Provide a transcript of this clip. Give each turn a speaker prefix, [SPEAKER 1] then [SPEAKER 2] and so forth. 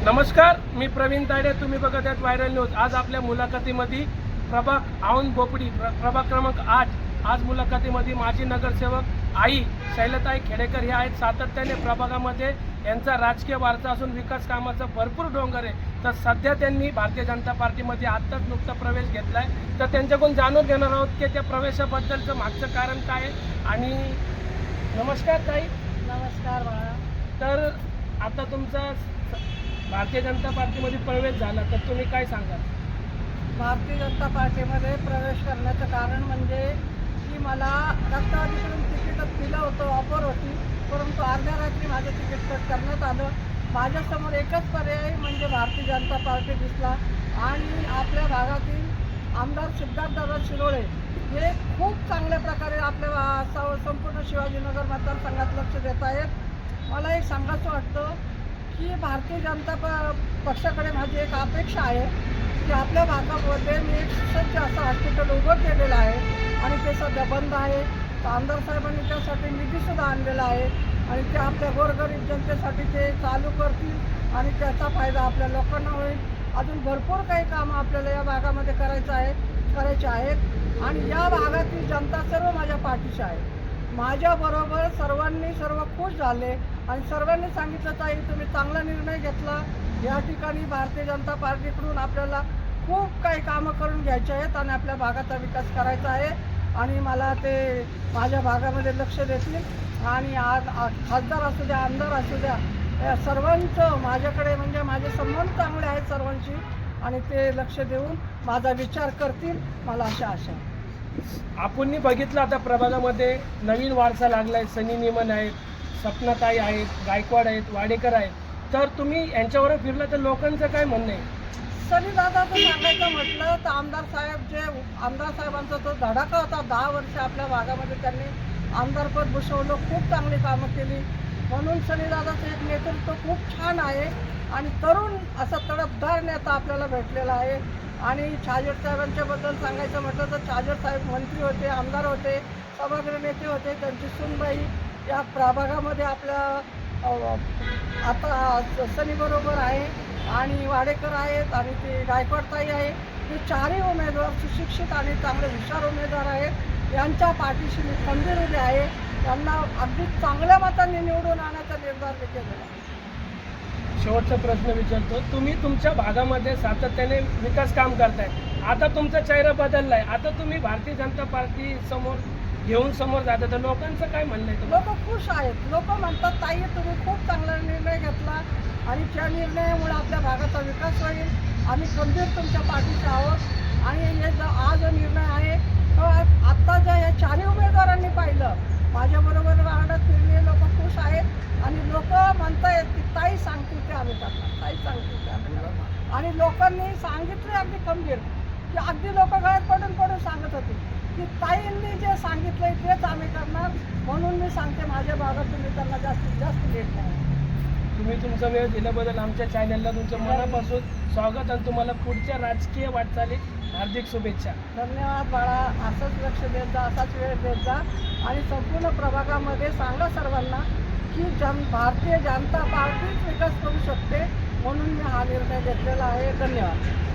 [SPEAKER 1] नमस्कार, मी प्रवीण तायडे. तुम्ही बघत आहात व्हायरल न्यूज. आज आपल्या मुलाखतीमध्ये प्रभाग औंध बोपडी प्रभाग क्रमांक 8. आज मुलाखतीमध्ये माजी नगरसेवक आई शैलताई खेडेकर हे आहेत. सातत्याने प्रभागामध्ये यांचा राजकीय वारसा असून विकास कामाचा भरपूर डोंगर आहे. तर सध्या त्यांनी भारतीय जनता पार्टीमध्ये आत्ताच नुकता प्रवेश घेतला आहे. तर त्यांच्याकडून जाणून घेणार आहोत की त्या प्रवेशाबद्दलचं मागचं कारण काय आहे. आणि नमस्कार ताई.
[SPEAKER 2] नमस्कार बाळा.
[SPEAKER 1] तर आता तुमचा भारतीय जनता पार्टीमध्ये प्रवेश झाला, तर तुम्ही काय सांगाल?
[SPEAKER 2] भारतीय जनता पार्टीमध्ये प्रवेश करण्याचं कारण म्हणजे की मला राष्ट्रवादीकडून तिकीट दिलं होतं, ऑफर होती, परंतु अर्ध्या रात्री माझं तिकीट कट करण्यात आलं. माझ्यासमोर एकच पर्याय म्हणजे भारतीय जनता पार्टी दिसला आणि आपल्या भागातील आमदार सिद्धार्थदादा शिरोळे हे खूप चांगल्या प्रकारे आपल्या संपूर्ण शिवाजीनगर मतदारसंघात लक्ष देत आहेत. मला एक सांगायचं वाटतं की भारतीय जनता पक्षाकडे माझी एक अपेक्षा आहे की आपल्या भागामध्ये मी एक सुसज्ज असं हॉस्पिटल उभं केलेलं आहे आणि ते सध्या बंद आहे. तर आमदार साहेबांनी त्यासाठी निधीसुद्धा आणलेला आहे आणि ते आपल्या गोरगरीब जनतेसाठी ते चालू करतील आणि त्याचा फायदा आपल्या लोकांना होईल. अजून भरपूर काही कामं आपल्याला या भागामध्ये करायचे आहेत आणि या भागातील जनता सर्व माझ्या पाठीशी आहे. माझ्याबरोबर सर्व खुश झाले आणि सर्वांनी सांगितलं ताई तुम्ही चांगला निर्णय घेतला. या ठिकाणी भारतीय जनता पार्टीकडून आपल्याला खूप काही कामं करून घ्यायचे आहेत आणि आपल्या भागाचा विकास करायचा आहे आणि मला ते माझ्या भागामध्ये लक्ष देतील आणि आज खासदार असू द्या, आमदार असू द्या, या सर्वांचं माझ्याकडे म्हणजे माझे संबंध चांगले आहेत सर्वांशी आणि ते लक्ष देऊन माझा विचार करतील, मला अशा आशा आहे.
[SPEAKER 1] आपण बघितलं आता प्रभागामध्ये नवीन वारसा लागलाय. सनी निमन आहेत, सपनाताई आहेत, गायकवाड आहेत, वाडेकर आहेत. तर तुम्ही यांच्यावर फिरला तर लोकांचं काय म्हणणं आहे?
[SPEAKER 2] सनी दादाचं सांगायचं म्हटलं तर आमदार साहेबांचा जो धडाका होता 10 वर्ष आपल्या भागामध्ये त्यांनी आमदारपद भूषवलं, खूप चांगली कामं केली. म्हणून सनी दादाचं एक नेतृत्व खूप छान आहे आणि तरुण असं तडफदार नेता आपल्याला भेटलेला आहे. आणि छाजेड साहेबांच्याबद्दल सांगायचं म्हटलं तर छाजेड साहेब मंत्री होते, आमदार होते, सभागृह नेते होते. त्यांची सूनबाई या प्रभागामध्ये आपल्या आता सनीबरोबर आहे आणि वाडेकर आहेत आणि ते गायकवाडताई आहे. हे चारही उमेदवार सुशिक्षित आणि चांगले हुशार उमेदवार आहेत. यांच्या पाठीशी मी खंबीर उभी आहे. त्यांना अगदी चांगल्या मतांनी निवडून आणण्याचा निर्धार मी केलेला आहे.
[SPEAKER 1] शेवटचा प्रश्न विचारतो. तुम्ही तुमच्या भागामध्ये सातत्याने विकास काम करताय. आता तुमचा चेहरा बदललाय. आता तुम्ही भारतीय जनता पार्टी समोर जाता, तर लोकांचं काय म्हणणं आहे?
[SPEAKER 2] लोक खुश आहेत. लोक म्हणतात ताई तुम्ही खूप चांगला निर्णय घेतला आणि त्या निर्णयामुळे आपल्या भागाचा विकास होईल. आम्ही खंबीर तुमच्या पाठीशी आहोत आणि हे जो हा जो निर्णय आहे तो आत्ता ज्या या चारही उमेदवारांनी पाहिलं, माझ्याबरोबर वार्डात फिरले लोक खुश आहेत आणि लोक म्हणतायत की ताई सांगतील ते आम्ही करणार, ताई सांगतील ते आम्ही करणार. आणि लोकांनी सांगितले अगदी खंबीर की अगदी लोक गळ्यात पडून सांगत होते की ताईंनी जे सांगितलंय तेच आम्ही करणार. म्हणून मी सांगते माझ्या भागात तुम्ही त्यांना जास्तीत जास्त भेट द्या.
[SPEAKER 1] तुम्ही तुमचा वेळ दिल्याबद्दल आमच्या चॅनलला तुमच्या मनापासून स्वागत आणि तुम्हाला पुढच्या राजकीय वाटचालीत हार्दिक शुभेच्छा.
[SPEAKER 2] धन्यवाद बाळा. असंच लक्ष देत जा, असाच वेळ देत जा आणि संपूर्ण प्रभागामध्ये सांगा सर्वांना की भारतीय जनता पार्टीच विकास करू शकते. म्हणून मी हा निर्णय घेतलेला आहे. धन्यवाद.